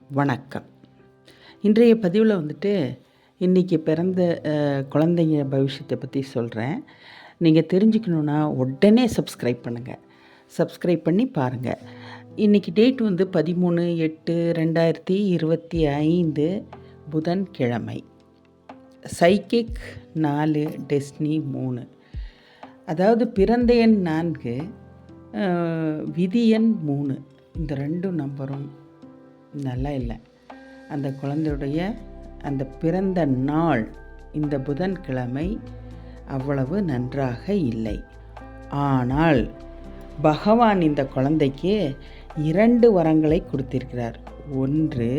வணக்கம். இன்றைய பதிவில் இன்றைக்கி பிறந்த குழந்தைங்க பவிஷ்யத்தை பற்றி சொல்கிறேன். நீங்கள் தெரிஞ்சுக்கணுன்னா உடனே சப்ஸ்கிரைப் பண்ணுங்கள். சப்ஸ்கிரைப் பண்ணி பாருங்கள். இன்றைக்கி டேட் 13/8/2025 புதன்கிழமை. சைக்கிக் 4, டெஸ்னி 3. அதாவது பிறந்த எண் 4, விதி எண் 3. இந்த 2 நம்பரும் நல்லா இல்லை. அந்த குழந்தையுடைய அந்த பிறந்த நாள் இந்த புதன்கிழமை அவ்வளவு நன்றாக இல்லை. ஆனால் பகவான் இந்த குழந்தைக்கு 2 வரங்களை கொடுத்திருக்கிறார். ஒன்று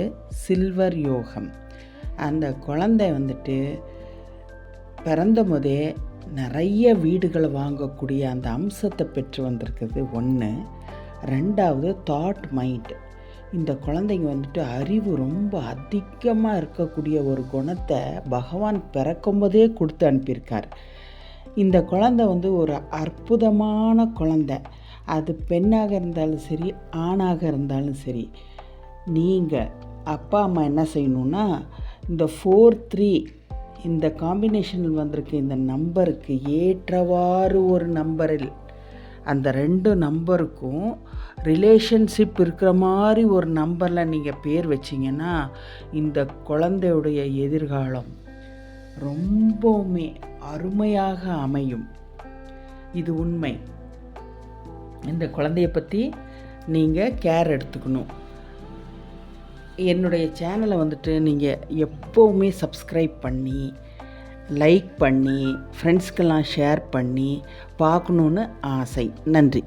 சில்வர் யோகம். அந்த குழந்தை பிறந்த போதே நிறைய வீடுகளை வாங்கக்கூடிய அந்த அம்சத்தை பெற்று வந்திருக்குது. ஒன்று. 2வது தாட் மைண்ட். இந்த குழந்தைங்க அறிவு ரொம்ப அதிகமாக இருக்கக்கூடிய ஒரு குணத்தை பகவான் பிறக்கும்போதே கொடுத்து அனுப்பியிருக்கார். இந்த குழந்தை ஒரு அற்புதமான குழந்தை. அது பெண்ணாக இருந்தாலும் சரி, ஆணாக இருந்தாலும் சரி, நீங்கள் அப்பா அம்மா என்ன செய்யணுன்னா, இந்த 4-3 இந்த காம்பினேஷனில் வந்திருக்கு இந்த நம்பருக்கு ஏற்றவாறு ஒரு நம்பரில் அந்த 2 நம்பருக்கும் ரிலேஷன்ஷிப் இருக்கிற மாதிரி ஒரு நம்பரில் நீங்கள் பேர் வச்சிங்கன்னா இந்த குழந்தையுடைய எதிர்காலம் ரொம்பவுமே அருமையாக அமையும். இது உண்மை. இந்த குழந்தைய பற்றி நீங்கள் கேர் எடுத்துக்கணும். என்னுடைய சேனலை நீங்கள் எப்போவுமே சப்ஸ்கிரைப் பண்ணி, லைக் பண்ணி, ஃப்ரெண்ட்ஸ்க்கெல்லாம் ஷேர் பண்ணி பார்க்கணுன்னு ஆசை. நன்றி.